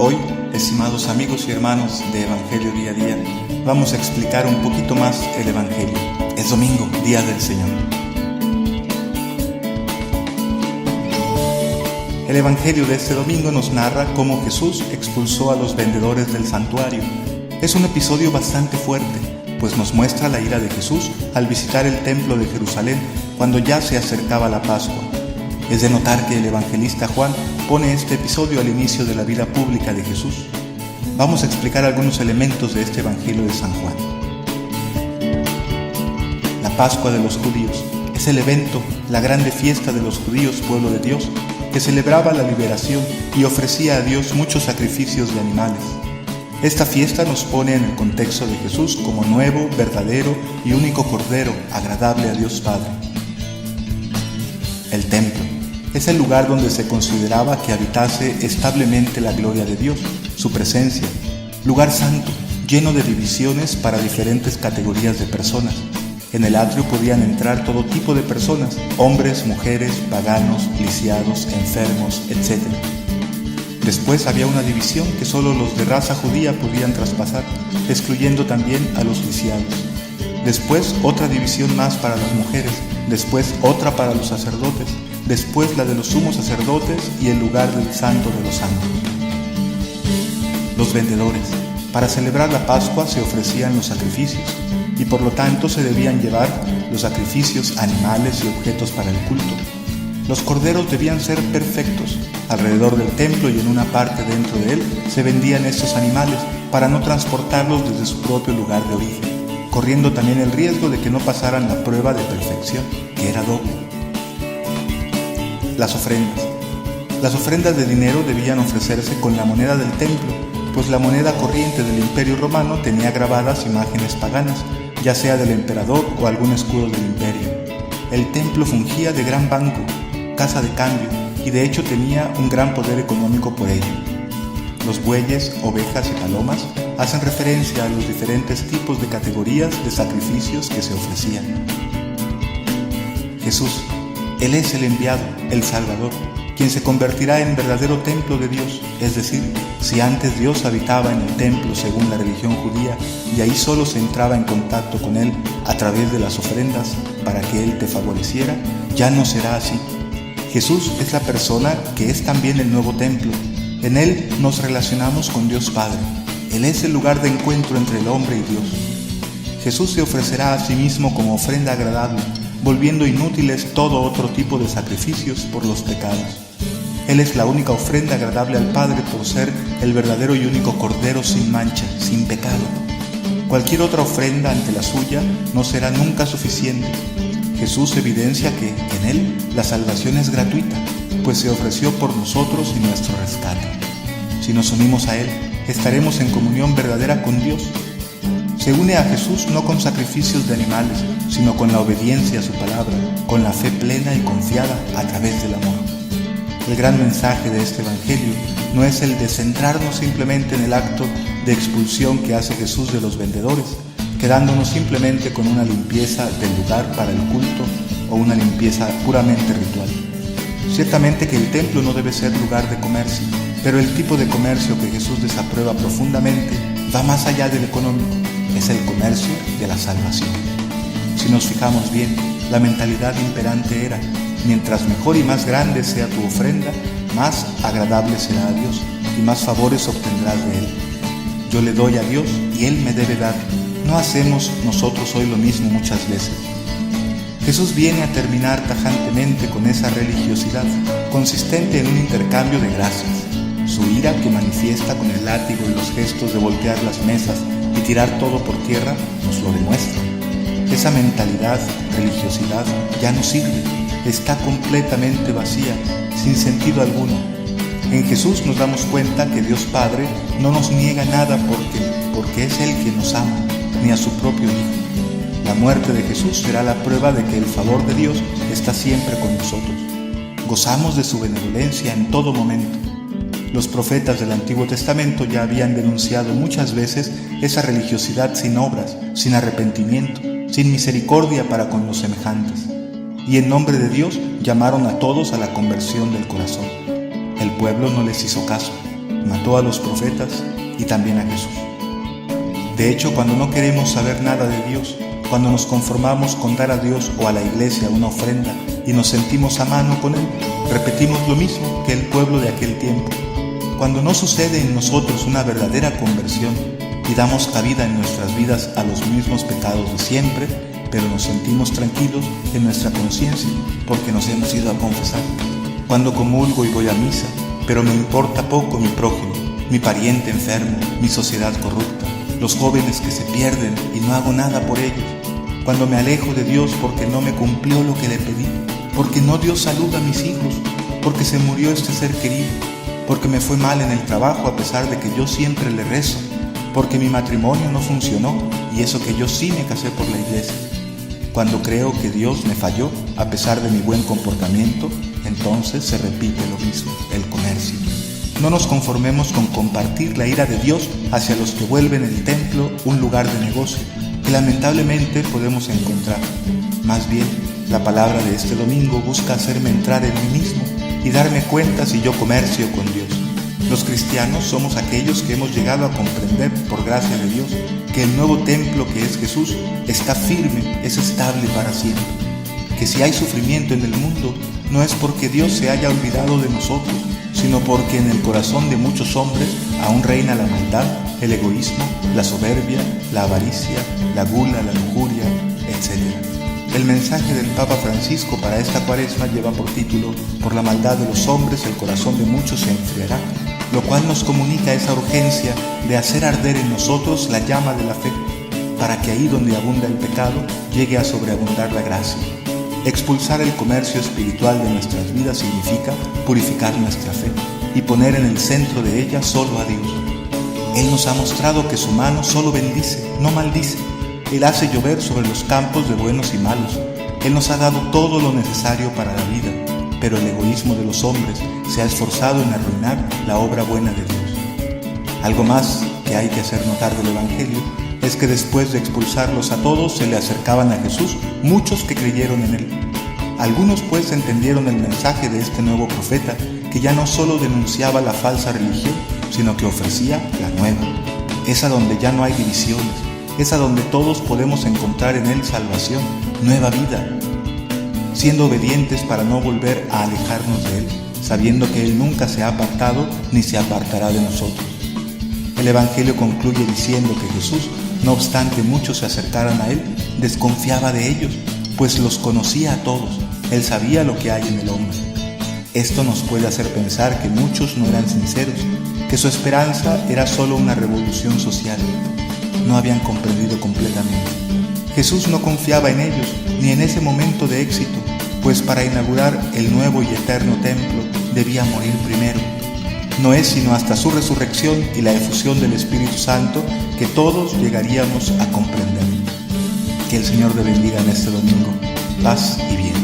Hoy, estimados amigos y hermanos de Evangelio Día a Día, vamos a explicar un poquito más el Evangelio. Es domingo, Día del Señor. El Evangelio de este domingo nos narra cómo Jesús expulsó a los vendedores del santuario. Es un episodio bastante fuerte, pues nos muestra la ira de Jesús al visitar el templo de Jerusalén cuando ya se acercaba la Pascua. Es de notar que el evangelista Juan pone este episodio al inicio de la vida pública de Jesús. Vamos a explicar algunos elementos de este Evangelio de San Juan. La Pascua de los judíos es el evento, la grande fiesta de los judíos, pueblo de Dios, que celebraba la liberación y ofrecía a Dios muchos sacrificios de animales. Esta fiesta nos pone en el contexto de Jesús como nuevo, verdadero y único Cordero, agradable a Dios Padre. El templo es el lugar donde se consideraba que habitase establemente la gloria de Dios, su presencia, lugar santo, lleno de divisiones para diferentes categorías de personas. En el atrio podían entrar todo tipo de personas, hombres, mujeres, paganos, lisiados, enfermos, etc. Después había una división que solo los de raza judía podían traspasar, excluyendo también a los lisiados. Después otra división más para las mujeres, después otra para los sacerdotes, después la de los sumos sacerdotes y el lugar del santo de los santos. Los vendedores. Para celebrar la Pascua se ofrecían los sacrificios y por lo tanto se debían llevar los sacrificios, animales y objetos para el culto. Los corderos debían ser perfectos. Alrededor del templo y en una parte dentro de él se vendían estos animales para no transportarlos desde su propio lugar de origen, corriendo también el riesgo de que no pasaran la prueba de perfección, que era doble. Las ofrendas. Las ofrendas de dinero debían ofrecerse con la moneda del templo, pues la moneda corriente del Imperio Romano tenía grabadas imágenes paganas, ya sea del emperador o algún escudo del imperio. El templo fungía de gran banco, casa de cambio, y de hecho tenía un gran poder económico por ello. Los bueyes, ovejas y palomas hacen referencia a los diferentes tipos de categorías de sacrificios que se ofrecían. Jesús, Él es el enviado, el Salvador, quien se convertirá en verdadero templo de Dios, es decir, si antes Dios habitaba en el templo según la religión judía y ahí solo se entraba en contacto con Él a través de las ofrendas para que Él te favoreciera, ya no será así. Jesús es la persona que es también el nuevo templo. En Él nos relacionamos con Dios Padre. Él es el lugar de encuentro entre el hombre y Dios. Jesús se ofrecerá a sí mismo como ofrenda agradable, volviendo inútiles todo otro tipo de sacrificios por los pecados. Él es la única ofrenda agradable al Padre por ser el verdadero y único Cordero sin mancha, sin pecado. Cualquier otra ofrenda ante la suya no será nunca suficiente. Jesús evidencia que en Él la salvación es gratuita, pues se ofreció por nosotros y nuestro rescate. Si nos unimos a Él, estaremos en comunión verdadera con Dios. Se une a Jesús no con sacrificios de animales, sino con la obediencia a su palabra, con la fe plena y confiada a través del amor. El gran mensaje de este Evangelio no es el de centrarnos simplemente en el acto de expulsión que hace Jesús de los vendedores, quedándonos simplemente con una limpieza del lugar para el culto o una limpieza puramente ritual. Ciertamente que el templo no debe ser lugar de comercio, pero el tipo de comercio que Jesús desaprueba profundamente va más allá del económico, es el comercio de la salvación. Si nos fijamos bien, la mentalidad imperante era: mientras mejor y más grande sea tu ofrenda, más agradable será a Dios y más favores obtendrás de Él. Yo le doy a Dios y Él me debe dar. ¿No hacemos nosotros hoy lo mismo muchas veces? Jesús viene a terminar tajantemente con esa religiosidad, consistente en un intercambio de gracias. Su ira, que manifiesta con el látigo y los gestos de voltear las mesas y tirar todo por tierra, nos lo demuestra. Esa mentalidad, religiosidad, ya no sirve, está completamente vacía, sin sentido alguno. En Jesús nos damos cuenta que Dios Padre no nos niega nada porque es Él quien nos ama, ni a su propio Hijo. La muerte de Jesús será la prueba de que el favor de Dios está siempre con nosotros. Gozamos de su benevolencia en todo momento. Los profetas del Antiguo Testamento ya habían denunciado muchas veces esa religiosidad sin obras, sin arrepentimiento, sin misericordia para con los semejantes. Y en nombre de Dios llamaron a todos a la conversión del corazón. El pueblo no les hizo caso. mató a los profetas y también a Jesús. De hecho, cuando no queremos saber nada de Dios, cuando nos conformamos con dar a Dios o a la iglesia una ofrenda y nos sentimos a mano con Él, repetimos lo mismo que el pueblo de aquel tiempo. Cuando no sucede en nosotros una verdadera conversión y damos cabida en nuestras vidas a los mismos pecados de siempre, pero nos sentimos tranquilos en nuestra conciencia porque nos hemos ido a confesar. Cuando comulgo y voy a misa, pero me importa poco mi prójimo, mi pariente enfermo, mi sociedad corrupta, los jóvenes que se pierden y no hago nada por ellos. Cuando me alejo de Dios porque no me cumplió lo que le pedí, porque no dio salud a mis hijos, porque se murió este ser querido, porque me fue mal en el trabajo a pesar de que yo siempre le rezo, porque mi matrimonio no funcionó y eso que yo sí me casé por la iglesia. Cuando creo que Dios me falló a pesar de mi buen comportamiento, entonces se repite lo mismo, el comercio. No nos conformemos con compartir la ira de Dios hacia los que vuelven el templo un lugar de negocio, que lamentablemente podemos encontrar. Más bien, la palabra de este domingo busca hacerme entrar en mí mismo y darme cuenta si yo comercio con Dios. Los cristianos somos aquellos que hemos llegado a comprender, por gracia de Dios, que el nuevo templo que es Jesús está firme, es estable para siempre. Que si hay sufrimiento en el mundo, no es porque Dios se haya olvidado de nosotros, sino porque en el corazón de muchos hombres aún reina la maldad, el egoísmo, la soberbia, la avaricia, la gula, la lujuria, etc. El mensaje del Papa Francisco para esta Cuaresma lleva por título: por la maldad de los hombres el corazón de muchos se enfriará, lo cual nos comunica esa urgencia de hacer arder en nosotros la llama de la fe, para que ahí donde abunda el pecado llegue a sobreabundar la gracia. Expulsar el comercio espiritual de nuestras vidas significa purificar nuestra fe y poner en el centro de ella solo a Dios. Él nos ha mostrado que su mano solo bendice, no maldice. Él hace llover sobre los campos de buenos y malos. Él nos ha dado todo lo necesario para la vida, pero el egoísmo de los hombres se ha esforzado en arruinar la obra buena de Dios. Algo más que hay que hacer notar del Evangelio es que después de expulsarlos a todos se le acercaban a Jesús muchos que creyeron en Él. Algunos pues entendieron el mensaje de este nuevo profeta, que ya no solo denunciaba la falsa religión, sino que ofrecía la nueva, esa donde ya no hay divisiones, esa donde todos podemos encontrar en Él salvación, nueva vida, siendo obedientes para no volver a alejarnos de Él, sabiendo que Él nunca se ha apartado ni se apartará de nosotros. El Evangelio concluye diciendo que Jesús, no obstante muchos se acercaran a Él, desconfiaba de ellos, pues los conocía a todos. Él sabía lo que hay en el hombre. Esto nos puede hacer pensar que muchos no eran sinceros, que su esperanza era solo una revolución social. No habían comprendido completamente. Jesús no confiaba en ellos, ni en ese momento de éxito, pues para inaugurar el nuevo y eterno templo debía morir primero. No es sino hasta su resurrección y la efusión del Espíritu Santo que todos llegaríamos a comprender. Que el Señor te bendiga en este domingo. Paz y bien.